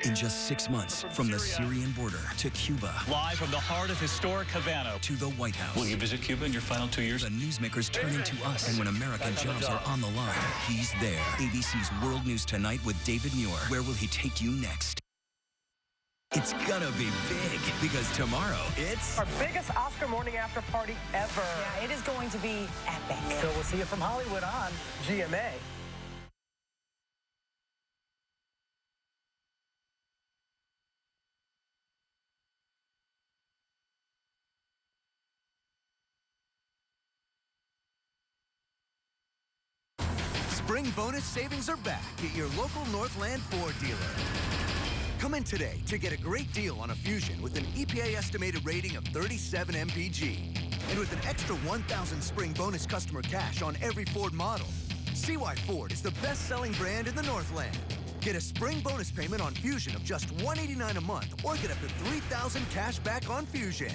In just 6 months, from the Syrian border to Cuba, live from the heart of historic Havana to the White House. Will you visit Cuba in your final 2 years? The newsmakers turning to us, and when American jobs are on the line, he's there. ABC's World News Tonight with David Muir. Where will he take you next? It's gonna be big, because tomorrow it's our biggest Oscar morning after party ever. Yeah, it is going to be epic. So we'll see you from Hollywood on GMA. Spring bonus savings are back at your local Northland Ford dealer. Come in today to get a great deal on a Fusion with an EPA estimated rating of 37 mpg. And with an extra 1,000 spring bonus customer cash on every Ford model. See why Ford is the best-selling brand in the Northland. Get a spring bonus payment on Fusion of just $189 a month or get up to $3,000 cash back on Fusion.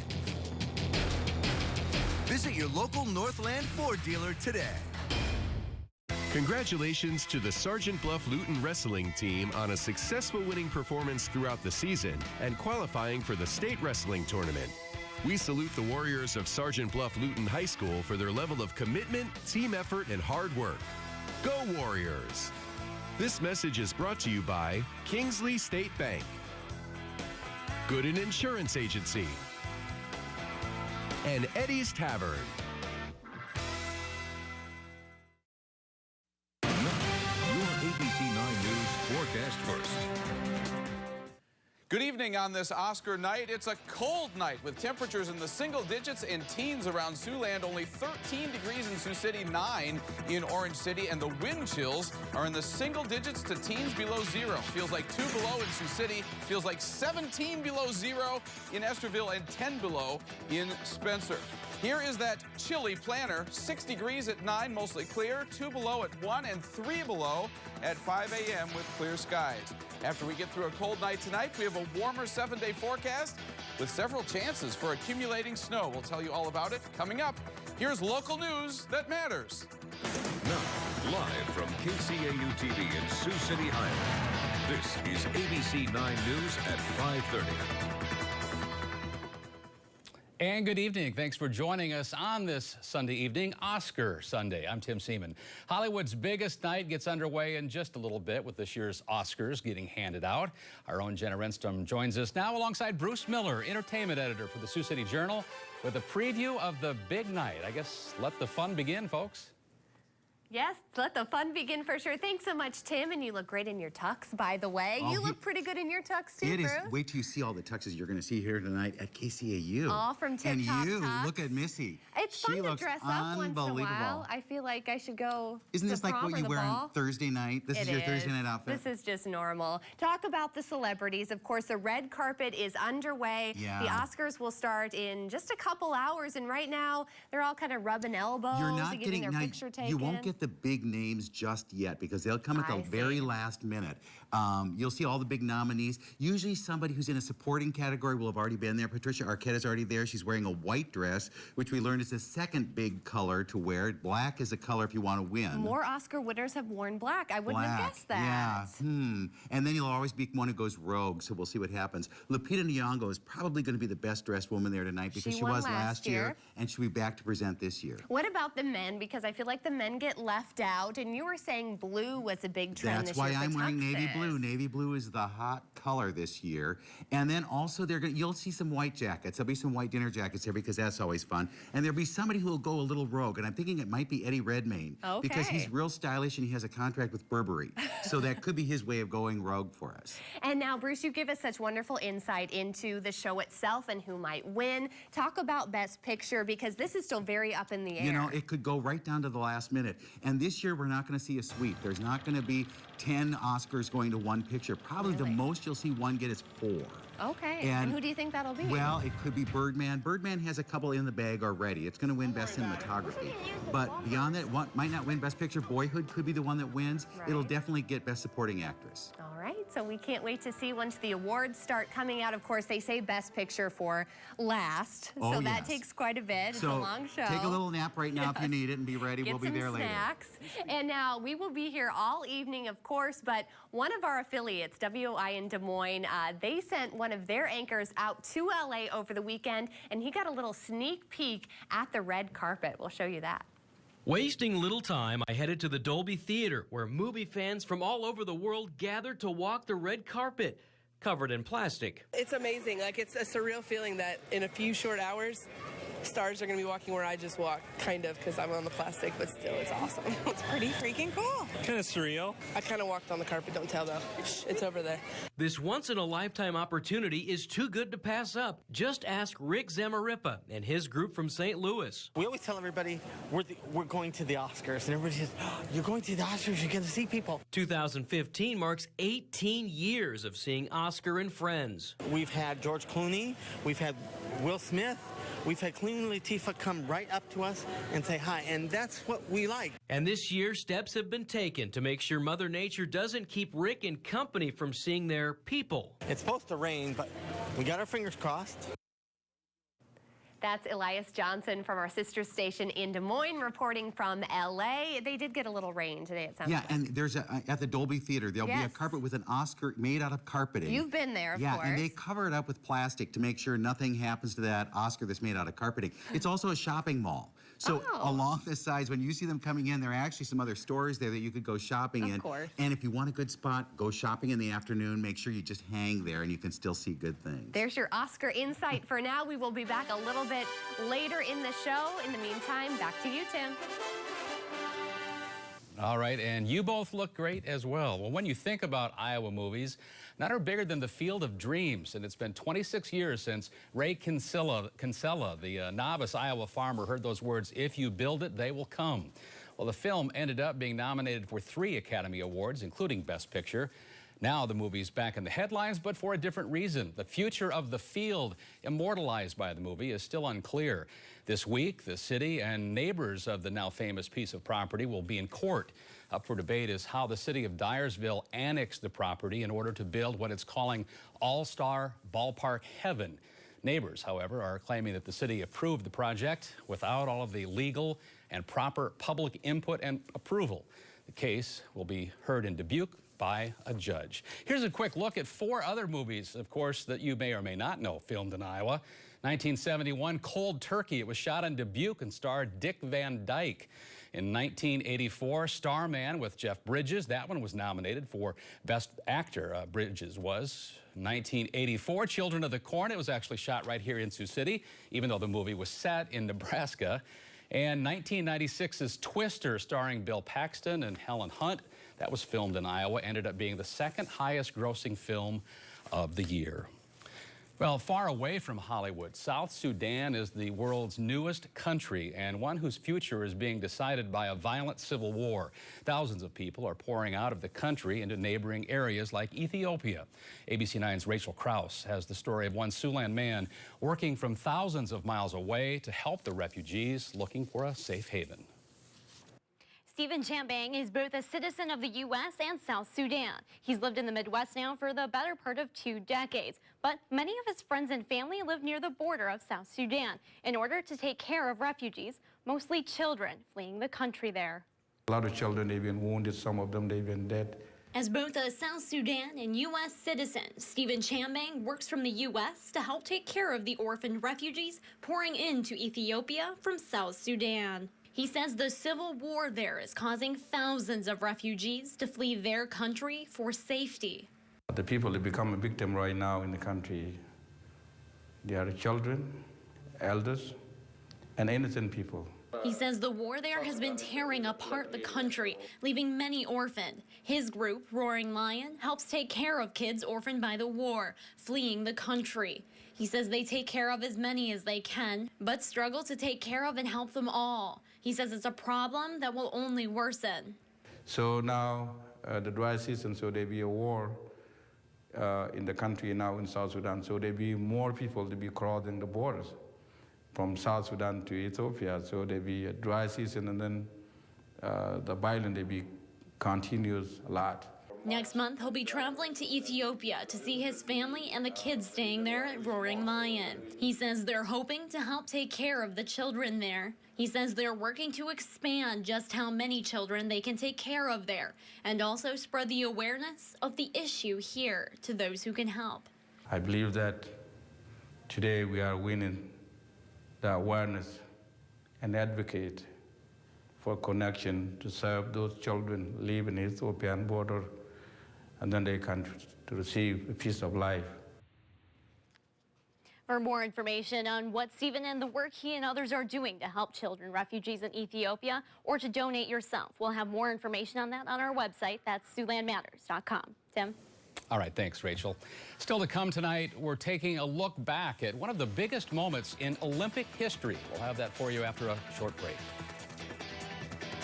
Visit your local Northland Ford dealer today. Congratulations to the Sergeant Bluff Luton wrestling team on a successful winning performance throughout the season and qualifying for the state wrestling tournament. We salute the Warriors of Sergeant Bluff Luton High School for their level of commitment, team effort, and hard work. Go Warriors! This message is brought to you by Kingsley State Bank, Gooden Insurance Agency, and Eddie's Tavern. ABC 9 News forecast first. Good evening on this Oscar night. It's a cold night with temperatures in the single digits and teens around Siouxland. Only 13 degrees in Sioux City, 9 in Orange City, and the wind chills are in the single digits to teens below zero. Feels like 2 below in Sioux City. Feels like 17 below zero in Estherville and 10 below in Spencer. Here is that chilly planner. 6 degrees at 9, mostly clear. 2 below at 1 and 3 below at 5 a.m. with clear skies. After we get through a cold night tonight, we have a warmer 7-day forecast with several chances for accumulating snow. We'll tell you all about it coming up. Here's local news that matters. Now, live from KCAU TV in Sioux City, Iowa. This is ABC 9 News at 5:30. And good evening. Thanks for joining us on this Sunday evening, Oscar Sunday. I'm Tim Seaman. Hollywood's biggest night gets underway in just a little bit with this year's Oscars getting handed out. Our own Jenna Renstrom joins us now alongside Bruce Miller, entertainment editor for the Sioux City Journal, with a preview of the big night. I guess let the fun begin, folks. Yes, let the fun begin for sure. Thanks so much, Tim, and you look great in your tux, by the way. You look pretty good in your tux, too, Bruce. It is. Wait till you see all the tuxes you're going to see here tonight at KCAU. All from Tip Top And you, Tux. look at Missy. It's fun to dress up once in a while. I feel like I should go Isn't this to like prom what or you the wear ball. on Thursday night? This is your Thursday night outfit? This is just normal. Talk about the celebrities. Of course, the red carpet is underway. Yeah. The Oscars will start in just a couple hours, and right now, they're all kind of rubbing elbows You're not and getting their picture taken. You won't get the big names just yet because they'll come at the very last minute. You'll see all the big nominees. Usually somebody who's in a supporting category will have already been there. Patricia Arquette is already there. She's wearing a white dress, which we learned is the second big color to wear. Black is a color if you want to win. More Oscar winners have worn black. I wouldn't have guessed that. Yeah. And then you'll always be one who goes rogue, so we'll see what happens. Lupita Nyong'o is probably going to be the best dressed woman there tonight because she was last year, and she'll be back to present this year. What about the men? Because I feel like the men get left out, and you were saying blue was a big trend That's this year. why I'm wearing navy tuxes. blue. Navy blue is the hot color this year. And then also you'll see some white jackets. There'll be some white dinner jackets here because that's always fun. And there'll be somebody who will go a little rogue. And I'm thinking it might be Eddie Redmayne. Okay. Because he's real stylish and he has a contract with Burberry. So that could be his way of going rogue for us. And now, Bruce, you give us such wonderful insight into the show itself and who might win. Talk about Best Picture because this is still very up in the air. You know, it could go right down to the last minute. And this year, we're not going to see a sweep. There's not going to be 10 Oscars going to one picture. Probably the most you'll see one get is 4. Okay. And who do you think that'll be? Well, it could be Birdman. Birdman has a couple in the bag already. It's going to win Best Cinematography. But beyond that, what might not win Best Picture. Boyhood could be the one that wins. Right. It'll definitely get Best Supporting Actress. All right, so we can't wait to see once the awards start coming out. Of course, they say Best Picture for last, so that takes quite a bit. It's a long show. Take a little nap right now if you need it and be ready. We'll be there later. Snacks. And now we will be here all evening, of course, but one of our affiliates, WOI in Des Moines, they sent one of their anchors out to LA over the weekend, and he got a little sneak peek at the red carpet. We'll show you that. Wasting little time, I headed to the Dolby Theater, where movie fans from all over the world gathered to walk the red carpet, covered in plastic. It's amazing. Like, it's a surreal feeling that in a few short hours, stars are going to be walking where I just walk, kind of, because I'm on the plastic, but still, it's awesome. It's pretty freaking cool. Kind of surreal. I kind of walked on the carpet, don't tell, though. Shh, it's over there. This once-in-a-lifetime opportunity is too good to pass up. Just ask Rick Zamarripa and his group from St. Louis. We always tell everybody we're going to the Oscars, and everybody says, oh, you're going to the Oscars, you get to see people. 2015 marks 18 years of seeing Oscar and friends. We've had George Clooney, we've had Will Smith, we've had Queen Latifah come right up to us and say hi, and that's what we like. And this year, steps have been taken to make sure Mother Nature doesn't keep Rick and company from seeing their people. It's supposed to rain, but we got our fingers crossed. That's Elias Johnson from our sister station in Des Moines reporting from LA. They did get a little rain today, it sounds like. And there's at the Dolby Theater, there'll be a carpet with an Oscar made out of carpeting. You've been there, of course. Yeah, and they cover it up with plastic to make sure nothing happens to that Oscar that's made out of carpeting. It's also a shopping mall. So along the sides, when you see them coming in, there are actually some other stores there that you could go shopping in. Of course. And if you want a good spot, go shopping in the afternoon. Make sure you just hang there and you can still see good things. There's your Oscar insight for now. We will be back a little bit later in the show. In the meantime, back to you, Tim. All right, and you both look great as well. Well, when you think about Iowa movies, none are bigger than The Field of Dreams, and it's been 26 years since Ray Kinsella, the novice Iowa farmer, heard those words, "If you build it, they will come." Well, the film ended up being nominated for 3 Academy Awards, including Best Picture. Now the movie's back in the headlines, but for a different reason. The future of the field, immortalized by the movie, is still unclear. This week, the city and neighbors of the now famous piece of property will be in court. Up for debate is how the city of Dyersville annexed the property in order to build what it's calling All-Star Ballpark Heaven. Neighbors, however, are claiming that the city approved the project without all of the legal and proper public input and approval. The case will be heard in Dubuque by a judge. Here's a quick look at 4 other movies, of course, that you may or may not know filmed in Iowa. 1971, Cold Turkey. It was shot in Dubuque and starred Dick Van Dyke. In 1984, Starman with Jeff Bridges. That one was nominated for Best Actor. Bridges was. 1984, Children of the Corn. It was actually shot right here in Sioux City, even though the movie was set in Nebraska. And 1996's Twister, starring Bill Paxton and Helen Hunt. That was filmed in Iowa, ended up being the 2nd highest grossing film of the year. Well, far away from Hollywood, South Sudan is the world's newest country and one whose future is being decided by a violent civil war. Thousands of people are pouring out of the country into neighboring areas like Ethiopia. ABC 9's Rachel Krause has the story of one Siouxland man working from thousands of miles away to help the refugees looking for a safe haven. Stephen Chambang is both a citizen of the U.S. and South Sudan. He's lived in the Midwest now for the better part of 2 decades, but many of his friends and family live near the border of South Sudan in order to take care of refugees, mostly children fleeing the country there. A lot of children, they've been wounded, some of them, they've been dead. As both a South Sudan and U.S. citizen, Stephen Chambang works from the U.S. to help take care of the orphaned refugees pouring into Ethiopia from South Sudan. He says the civil war there is causing thousands of refugees to flee their country for safety. The people that become a victim right now in the country, they are children, elders, and innocent people. He says the war there has been tearing apart the country, leaving many orphaned. His group, Roaring Lion, helps take care of kids orphaned by the war, fleeing the country. He says they take care of as many as they can, but struggle to take care of and help them all. He says it's a problem that will only worsen. So now, the dry season, so there be a war, in the country now in South Sudan. So there'll be more people to be crossing the borders from South Sudan to Ethiopia. So there'll be a dry season, and then the violence will be continuous a lot. Next month, he'll be traveling to Ethiopia to see his family and the kids staying there at Roaring Lion. He says they're hoping to help take care of the children there. He says they're working to expand just how many children they can take care of there and also spread the awareness of the issue here to those who can help. I believe that today we are winning the awareness and advocate for connection to serve those children living in the Ethiopian border, and then they can to receive a piece of life. For more information on what Stephen and the work he and others are doing to help children refugees in Ethiopia, or to donate yourself, we'll have more information on that on our website. That's SiouxlandMatters.com. Tim? All right, thanks, Rachel. Still to come tonight, we're taking a look back at one of the biggest moments in Olympic history. We'll have that for you after a short break.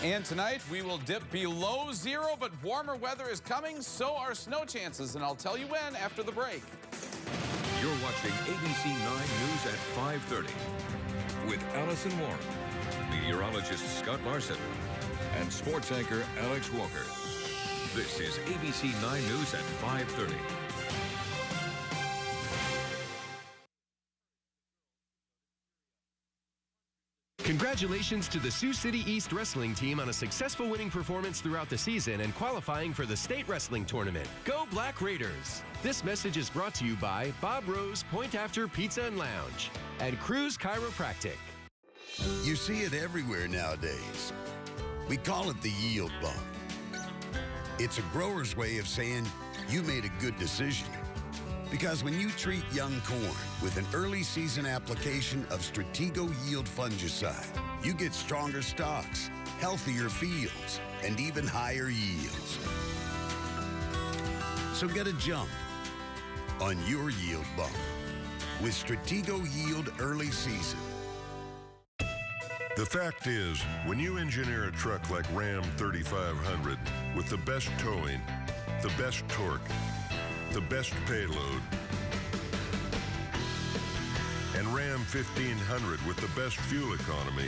And tonight, we will dip below zero, but warmer weather is coming, so are snow chances, and I'll tell you when after the break. You're watching ABC 9 News at 5:30 with Allison Warren, meteorologist Scott Larson, and sports anchor Alex Walker. This is ABC 9 News at 5:30. Congratulations to the Sioux City East wrestling team on a successful winning performance throughout the season and qualifying for the state wrestling tournament. Go Black Raiders! This message is brought to you by Bob Rose Point After Pizza and Lounge and Cruise Chiropractic. You see it everywhere nowadays. We call it the yield bump. It's a grower's way of saying you made a good decision. Because when you treat young corn with an early season application of Stratego Yield fungicide, you get stronger stalks, healthier fields, and even higher yields. So get a jump on your yield bump with Stratego Yield early season. The fact is, when you engineer a truck like Ram 3500 with the best towing, the best torque, the best payload, and Ram 1500 with the best fuel economy,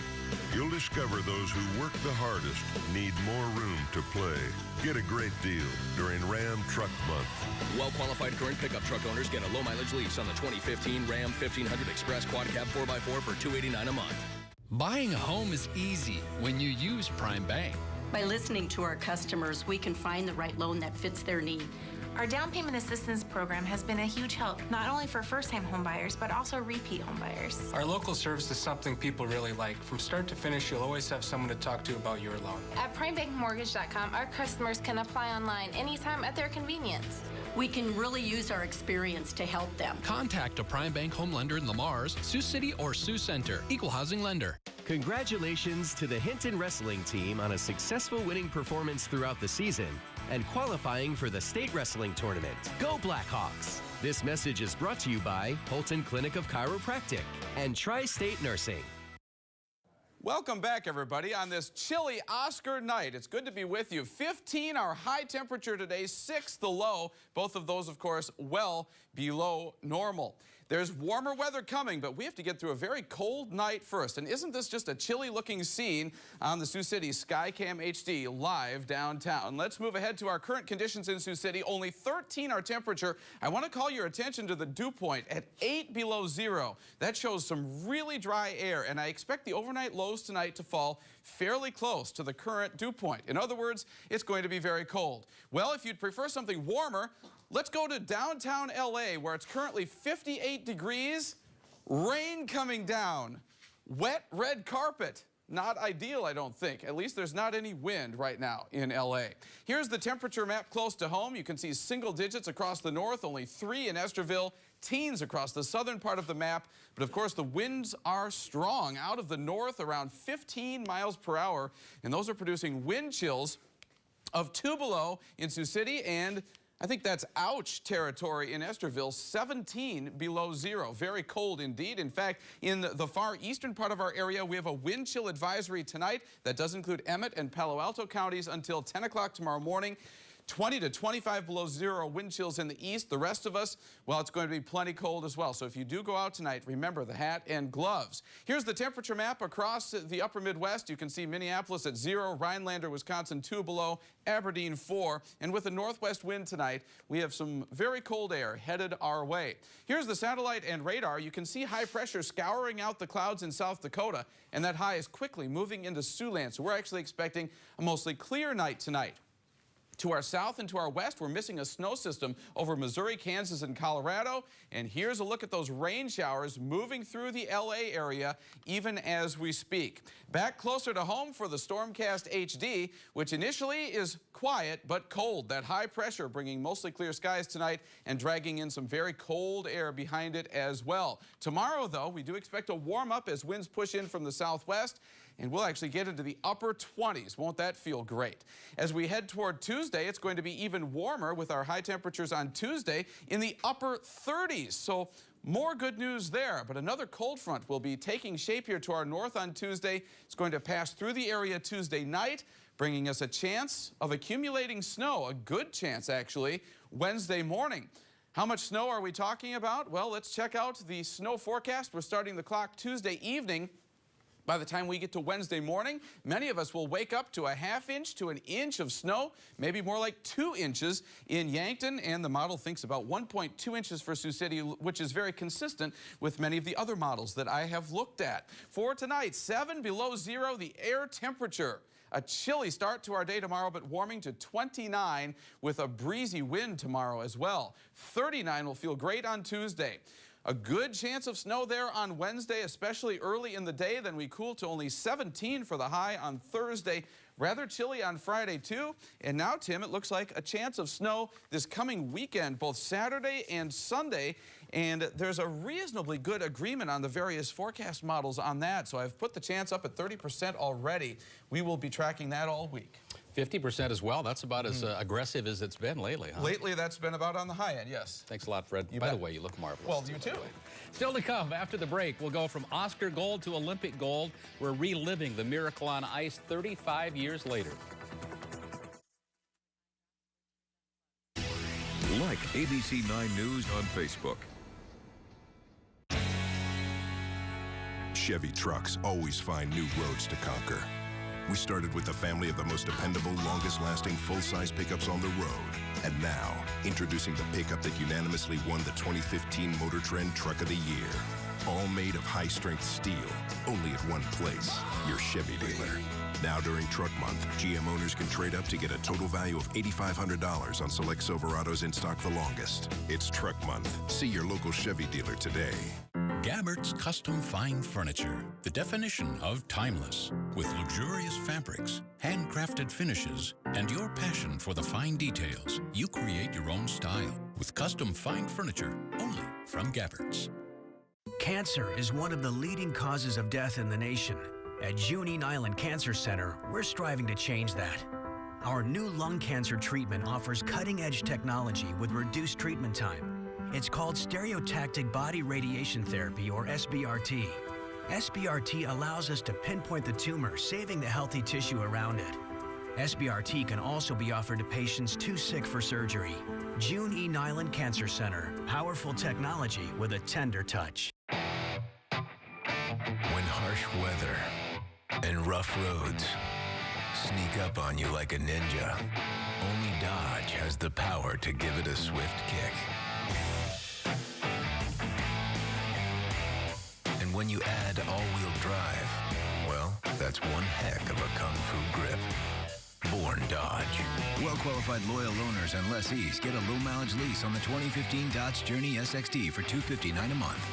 you'll discover those who work the hardest need more room to play. Get a great deal during Ram Truck Month. Well-qualified current pickup truck owners get a low-mileage lease on the 2015 Ram 1500 Express Quad Cab 4x4 for $289 a month. Buying a home is easy when you use Prime Bank. By listening to our customers, we can find the right loan that fits their need. Our down payment assistance program has been a huge help, not only for first-time home buyers, but also repeat home buyers. Our local service is something people really like. From start to finish, you'll always have someone to talk to about your loan. At PrimeBankMortgage.com, our customers can apply online anytime at their convenience. We can really use our experience to help them. Contact a Prime Bank home lender in Lamar's, Sioux City, or Sioux Center. Equal housing lender. Congratulations to the Hinton wrestling team on a successful winning performance throughout the season and qualifying for the state wrestling tournament. Go Blackhawks! This message is brought to you by Holton Clinic of Chiropractic and Tri-State Nursing. Welcome back, everybody, on this chilly Oscar night. It's good to be with you. 15 our high temperature today, 6 the low. Both of those, of course, well below normal. There's warmer weather coming, but we have to get through a very cold night first. And isn't this just a chilly-looking scene on the Sioux City Skycam HD live downtown? Let's move ahead to our current conditions in Sioux City. Only 13 our temperature. I want to call your attention to the dew point at 8 below zero. That shows some really dry air, and I expect the overnight lows tonight to fall fairly close to the current dew point. In other words, it's going to be very cold. Well, if you'd prefer something warmer, let's go to downtown LA, where it's currently 58 degrees, rain coming down, wet red carpet. Not ideal, I don't think. At least there's not any wind right now in LA. Here's the temperature map close to home. You can see single digits across the north, only 3 in Estherville, teens across the southern part of the map. But of course, the winds are strong out of the north, around 15 miles per hour, and those are producing wind chills of 2 below in Sioux City, and I think that's ouch territory in Estherville, 17 below zero. Very cold indeed. In fact, in the far eastern part of our area, we have a wind chill advisory tonight that does include Emmett and Palo Alto counties until 10 o'clock tomorrow morning. 20 to 25 below zero wind chills in the east. The rest of us, well, it's going to be plenty cold as well. So if you do go out tonight, remember the hat and gloves. Here's the temperature map across the upper Midwest. You can see Minneapolis at 0, Rhinelander, Wisconsin 2 below, Aberdeen 4. And with a northwest wind tonight, we have some very cold air headed our way. Here's the satellite and radar. You can see high pressure scouring out the clouds in South Dakota, and that high is quickly moving into Siouxland. So we're actually expecting a mostly clear night tonight. To our south and to our west, we're missing a snow system over Missouri, Kansas, and Colorado. And here's a look at those rain showers moving through the LA area even as we speak. Back closer to home for the Stormcast HD, which initially is quiet but cold. That high pressure bringing mostly clear skies tonight and dragging in some very cold air behind it as well. Tomorrow, though, we do expect a warm up as winds push in from the southwest. And we'll actually get into the upper 20s. Won't that feel great? As we head toward Tuesday, it's going to be even warmer with our high temperatures on Tuesday in the upper 30s. So more good news there. But another cold front will be taking shape here to our north on Tuesday. It's going to pass through the area Tuesday night, bringing us a chance of accumulating snow, a good chance actually, Wednesday morning. How much snow are we talking about? Well, let's check out the snow forecast. We're starting the clock Tuesday evening. By the time we get to Wednesday morning, many of us will wake up to a ½ inch to an inch of snow, maybe more like 2 inches in Yankton, and the model thinks about 1.2 inches for Sioux City, which is very consistent with many of the other models that I have looked at. For tonight, 7 below zero, the air temperature. A chilly start to our day tomorrow, but warming to 29 with a breezy wind tomorrow as well. 39 will feel great on Tuesday. A good chance of snow there on Wednesday, especially early in the day. Then we cool to only 17 for the high on Thursday. Rather chilly on Friday, too. And now, Tim, it looks like a chance of snow this coming weekend, both Saturday and Sunday. And there's a reasonably good agreement on the various forecast models on that. So I've put the chance up at 30% already. We will be tracking that all week. 50% as well. That's about as aggressive as it's been lately, huh? Lately, that's been about on the high end, yes. Thanks a lot, Fred. By the way, you look marvelous. Well, you too. Still to come after the break, we'll go from Oscar gold to Olympic gold. We're reliving the Miracle on Ice 35 years later. Like ABC 9 News on Facebook. Chevy trucks always find new roads to conquer. We started with the family of the most dependable, longest-lasting full-size pickups on the road. And now, introducing the pickup that unanimously won the 2015 Motor Trend Truck of the Year. All made of high-strength steel, only at one place, your Chevy dealer. Now during Truck Month, GM owners can trade up to get a total value of $8,500 on select Silverados in stock the longest. It's Truck Month. See your local Chevy dealer today. Gabert's Custom Fine Furniture, the definition of timeless. With luxurious fabrics, handcrafted finishes, and your passion for the fine details, you create your own style with custom fine furniture only from Gabert's. Cancer is one of the leading causes of death in the nation. At Junine Island Cancer Center, we're striving to change that. Our new lung cancer treatment offers cutting-edge technology with reduced treatment time. It's called stereotactic body radiation therapy, or SBRT. SBRT allows us to pinpoint the tumor, saving the healthy tissue around it. SBRT can also be offered to patients too sick for surgery. Junine Island Cancer Center, powerful technology with a tender touch. When harsh weather and rough roads sneak up on you like a ninja, only Dodge has the power to give it a swift kick. And when you add all-wheel drive, well, that's one heck of a kung fu grip. Born Dodge. Well-qualified loyal owners and lessees get a low-mileage lease on the 2015 Dodge Journey SXT for $259 a month.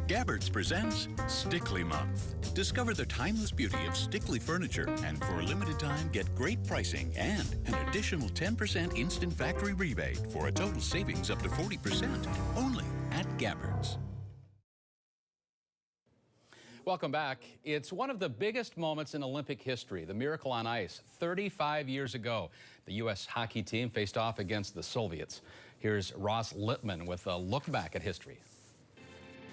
Gabert's presents Stickley Month. Discover the timeless beauty of Stickley furniture, and for a limited time, get great pricing and an additional 10% instant factory rebate for a total savings up to 40%. Only at Gabert's. Welcome back. It's one of the biggest moments in Olympic history, the Miracle on Ice. 35 years ago, the U.S. hockey team faced off against the Soviets. Here's Ross Lippman with a look back at history.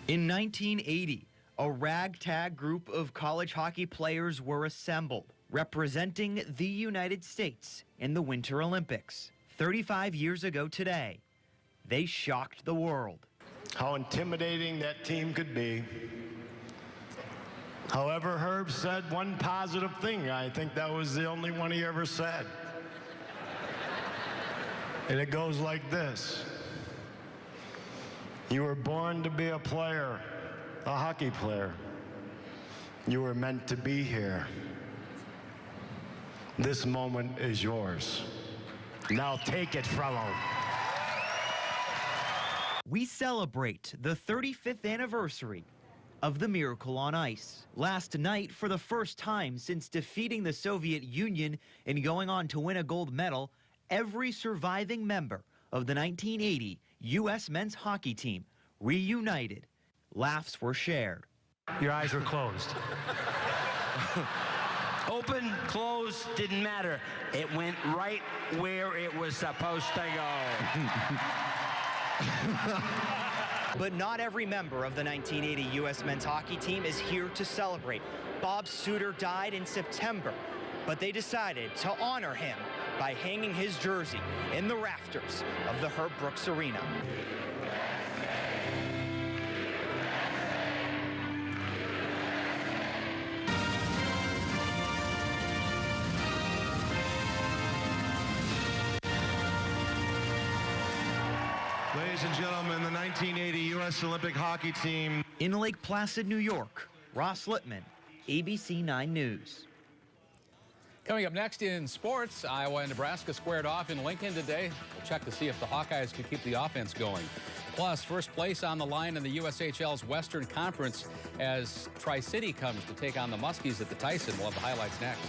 In 1980, a ragtag group of college hockey players were assembled, representing the United States in the Winter Olympics. 35 years ago today, they shocked the world. How intimidating that team could be. However, Herb said one positive thing. I think that was the only one he ever said. And it goes like this. You were born to be a player, a hockey player. You were meant to be here. This moment is yours. Now take it from them. We celebrate the 35th anniversary of the Miracle on Ice. Last night, for the first time since defeating the Soviet Union and going on to win a gold medal, every surviving member of the 1980 U.S. men's hockey team reunited. Laughs were shared. Your eyes were closed. Open, closed, didn't matter. It went right where it was supposed to go. But not every member of the 1980 U.S. men's hockey team is here to celebrate. Bob Suter died in September, but they decided to honor him by hanging his jersey in the rafters of the Herb Brooks Arena. Ladies and gentlemen, the 1980 U.S. Olympic hockey team. In Lake Placid, New York, Ross Littman, ABC 9 News. Coming up next in sports, Iowa and Nebraska squared off in Lincoln today. We'll check to see if the Hawkeyes could keep the offense going. Plus, first place on the line in the USHL's Western Conference as Tri-City comes to take on the Muskies at the Tyson. We'll have the highlights next.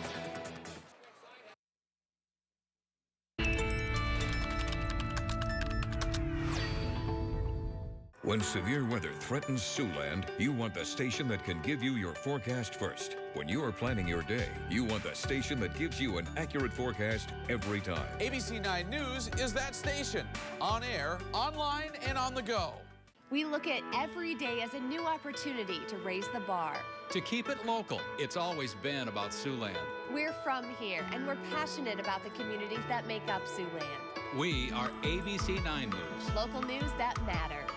When severe weather threatens Siouxland, you want the station that can give you your forecast first. When you are planning your day, you want the station that gives you an accurate forecast every time. ABC 9 News is that station. On air, online, and on the go. We look at every day as a new opportunity to raise the bar. To keep it local, it's always been about Siouxland. We're from here, and we're passionate about the communities that make up Siouxland. We are ABC 9 News. Local news that matters.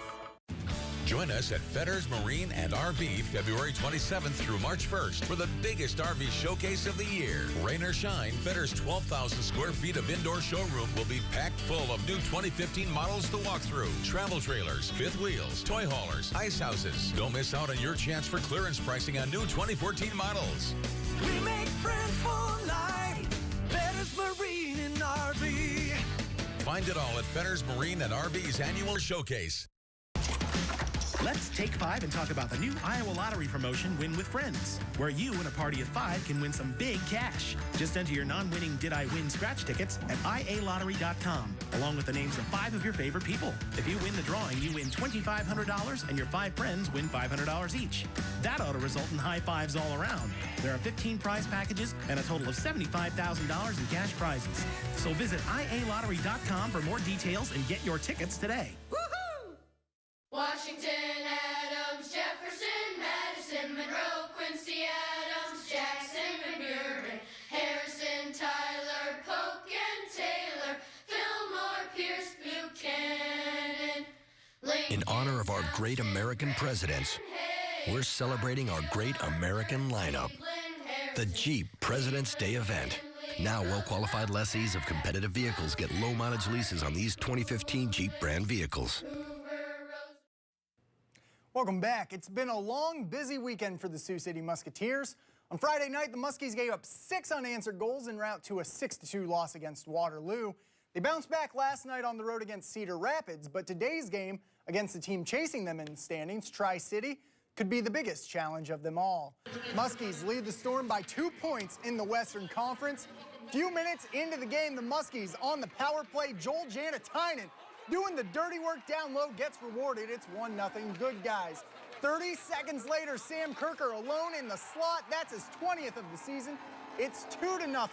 Join us at Fetters Marine and RV February 27th through March 1st for the biggest RV showcase of the year. Rain or shine, Fetters' 12,000 square feet of indoor showroom will be packed full of new 2015 models to walk through. Travel trailers, fifth wheels, toy haulers, ice houses. Don't miss out on your chance for clearance pricing on new 2014 models. We make friends for life. Fetters Marine and RV. Find it all at Fetters Marine and RV's annual showcase. Let's take 5 and talk about the new Iowa Lottery promotion, Win with Friends, where you and a party of 5 can win some big cash. Just enter your non-winning Did I Win scratch tickets at IALottery.com, along with the names of 5 of your favorite people. If you win the drawing, you win $2,500 and your 5 friends win $500 each. That ought to result in high fives all around. There are 15 prize packages and a total of $75,000 in cash prizes. So visit IALottery.com for more details and get your tickets today. Washington, Adams, Jefferson, Madison, Monroe, Quincy, Adams, Jackson, McMurray, Harrison, Tyler, Polk, and Taylor, Fillmore, Pierce, Buchanan, Lincoln. In honor of our great American presidents, we're celebrating our great American lineup. The Jeep President's Day event. Now, well-qualified lessees of competitive vehicles get low-mileage leases on these 2015 Jeep brand vehicles. Welcome back. It's been a long, busy weekend for the Sioux City Musketeers. On Friday night, the Muskies gave up 6 unanswered goals en route to a 6-2 loss against Waterloo. They bounced back last night on the road against Cedar Rapids, but today's game against the team chasing them in the standings, Tri-City, could be the biggest challenge of them all. Muskies lead the Storm by 2 points in the Western Conference. Few minutes into the game, the Muskies on the power play, Joel Janatainen doing the dirty work down low, gets rewarded. It's 1-0 Good Guys. 30 seconds later, Sam Kirker alone in the slot. That's his 20th of the season. It's 2-0.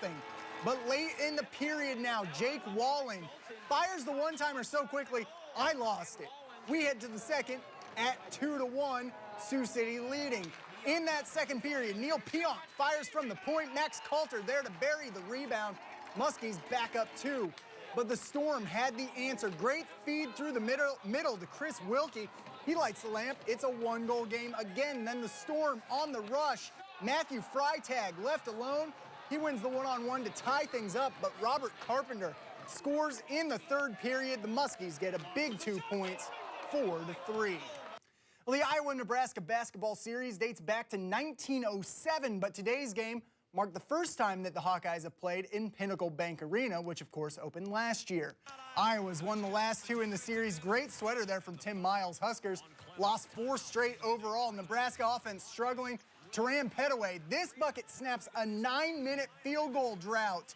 But late in the period now, Jake Walling fires the one-timer so quickly, I lost it. We head to the second at 2-1, Sioux City leading. In that second period, Neil Pionk fires from the point. Max Coulter there to bury the rebound. Muskies back up 2. But the Storm had the answer. Great feed through the middle to Chris Wilkie. He lights the lamp. It's a 1-goal game again. Then the Storm on the rush. Matthew Freitag left alone. He wins the one-on-one to tie things up, but Robert Carpenter scores in the third period. The Muskies get a big 2 points, 4-3. Well, the Iowa-Nebraska basketball series dates back to 1907, but today's game marked the first time that the Hawkeyes have played in Pinnacle Bank Arena, which of course opened last year. Iowa's won the last 2 in the series. Great sweater there from Tim Miles. Huskers lost 4 straight overall. Nebraska offense struggling. Taran Petaway, this bucket snaps a 9-minute field goal drought.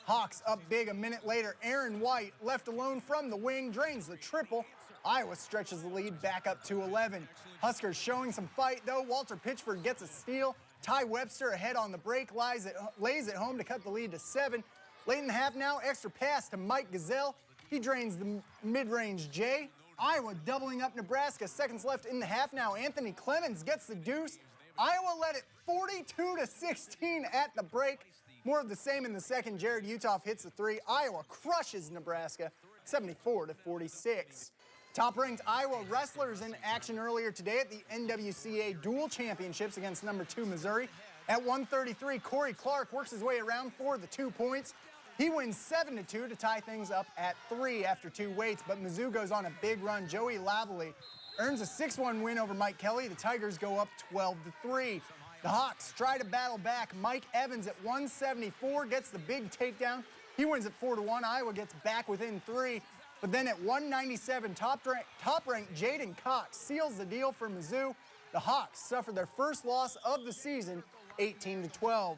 Hawks up big a minute later. Aaron White, left alone from the wing, drains the triple. Iowa stretches the lead back up to 11. Huskers showing some fight, though. Walter Pitchford gets a steal. Ty Webster ahead on the break, lays it home to cut the lead to 7. Late in the half now, extra pass to Mike Gazelle. He drains the mid-range J. Iowa doubling up Nebraska. Seconds left in the half now. Anthony Clemens gets the deuce. Iowa led it 42-16 at the break. More of the same in the second. Jared Uthoff hits the 3. Iowa crushes Nebraska 74-46. Top-ranked Iowa wrestlers in action earlier today at the NWCA Dual Championships against number 2 Missouri. At 133, Corey Clark works his way around for the 2 points. He wins 7-2 to tie things up at 3 after 2 waits, but Mizzou goes on a big run. Joey Lavalley earns a 6-1 win over Mike Kelly. The Tigers go up 12-3. The Hawks try to battle back. Mike Evans at 174 gets the big takedown. He wins at 4-1. Iowa gets back within 3. But then at 197, top-ranked Jaden Cox seals the deal for Mizzou. The Hawks suffer their first loss of the season, 18-12.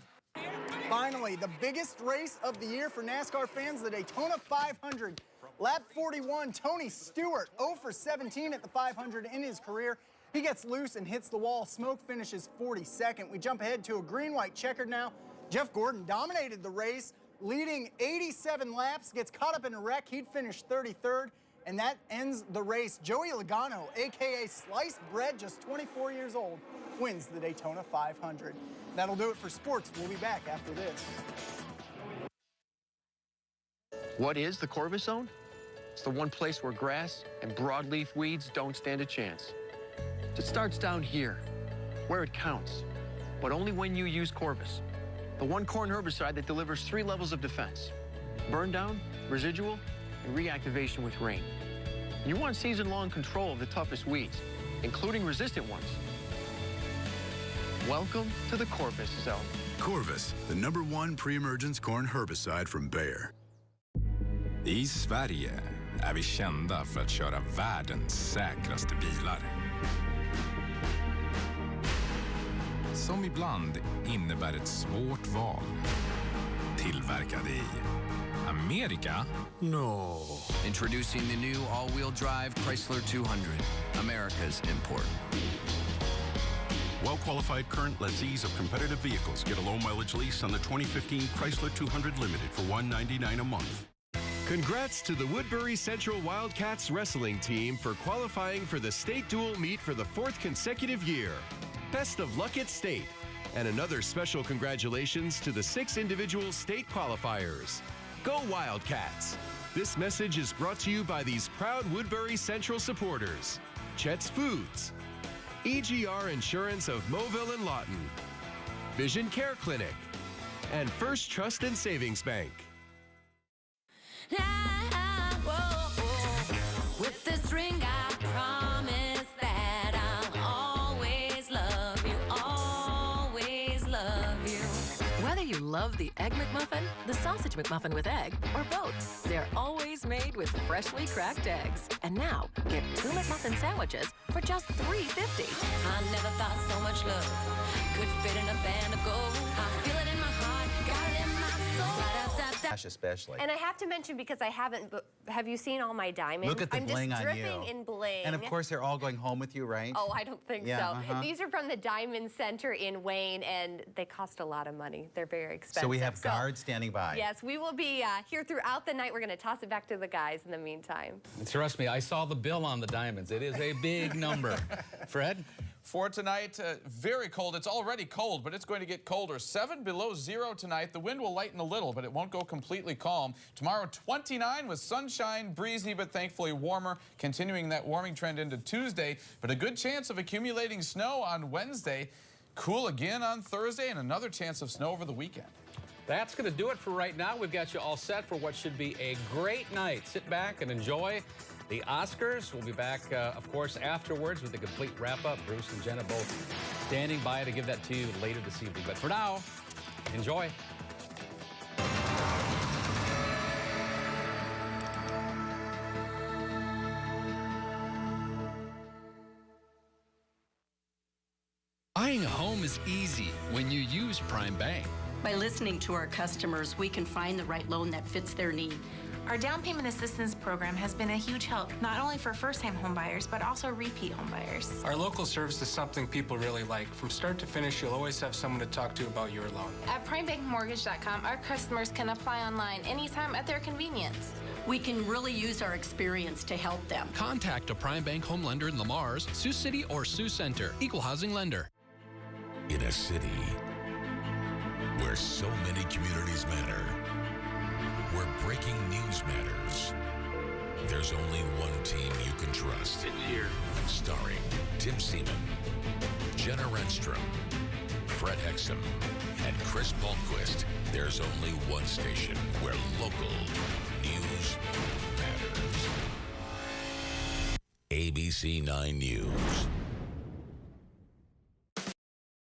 Finally, the biggest race of the year for NASCAR fans, the Daytona 500. Lap 41, Tony Stewart, 0 for 17 at the 500 in his career. He gets loose and hits the wall. Smoke finishes 42nd. We jump ahead to a green-white checkered now. Jeff Gordon dominated the race, leading 87 laps, gets caught up in a wreck. He'd finish 33rd, and that ends the race. Joey Logano, a.k.a. Sliced Bread, just 24 years old, wins the Daytona 500. That'll do it for sports. We'll be back after this. What is the Corvus Zone? It's the one place where grass and broadleaf weeds don't stand a chance. It starts down here, where it counts, but only when you use Corvus, the one corn herbicide that delivers 3 levels of defense: burn down, residual, and reactivation with rain. You want season-long control of the toughest weeds, including resistant ones. Welcome to the Corvus Zone. Corvus, the #1 pre-emergence corn herbicide from Bayer. I Sverige är vi kända för att köra världens säkraste bilar. Som ibland innebär ett svårt val. Tillverkade i Amerika? No. Introducing the new all-wheel drive Chrysler 200, America's import. Well-qualified current lessees of competitive vehicles get a low-mileage lease on the 2015 Chrysler 200 Limited for $199 a month. Congrats to the Woodbury Central Wildcats wrestling team for qualifying for the state dual meet for the 4th consecutive year. Best of luck at state. And another special congratulations to the 6 individual state qualifiers. Go Wildcats! This message is brought to you by these proud Woodbury Central supporters: Chet's Foods, EGR Insurance of Mobile and Lawton, Vision Care Clinic, and First Trust and Savings Bank. With this ring, I promise that I'll always love you, always love you. Whether you love the Egg McMuffin, the Sausage McMuffin with egg, or both, they're always made with freshly cracked eggs. And now, get 2 McMuffin sandwiches for just $3.50. I never thought so much love could fit in a band of gold. I feel it in my heart, got it in my soul. Especially. And I have to mention, because I haven't, but have you seen all my diamonds? Look at the I'm bling just on you. dripping in bling. And of course, they're all going home with you, right? Oh, I don't think Yeah, so. These are from the Diamond Center in Wayne, and they cost a lot of money. They're very expensive. So we have guards standing by. Yes, we will be here throughout the night. We're going to toss it back to the guys in the meantime. Trust me, I saw the bill on the diamonds. It is a big number. Fred? For tonight, very cold. It's already cold, but it's going to get colder. 7 below zero tonight. The wind will lighten a little, but it won't go completely calm. Tomorrow, 29 with sunshine, breezy, but thankfully warmer, continuing that warming trend into Tuesday. But a good chance of accumulating snow on Wednesday. Cool again on Thursday, and another chance of snow over the weekend. That's going to do it for right now. We've got you all set for what should be a great night. Sit back and enjoy the Oscars. We'll be back, of course, afterwards with a complete wrap-up. Bruce and Jenna both standing by to give that to you later this evening. But for now, enjoy. Buying a home is easy when you use Prime Bank. By listening to our customers, we can find the right loan that fits their need. Our down payment assistance program has been a huge help, not only for first-time homebuyers, but also repeat homebuyers. Our local service is something people really like. From start to finish, you'll always have someone to talk to about your loan. At PrimeBankMortgage.com, our customers can apply online anytime at their convenience. We can really use our experience to help them. Contact a Prime Bank home lender in Lamar's, Sioux City, or Sioux Center. Equal housing lender. In a city where so many communities matter, where breaking news matters, there's only one team you can trust. It's here. Starring Tim Seaman, Jenna Renstrom, Fred Hexam, and Chris Palmquist. There's only one station where local news matters. ABC 9 News.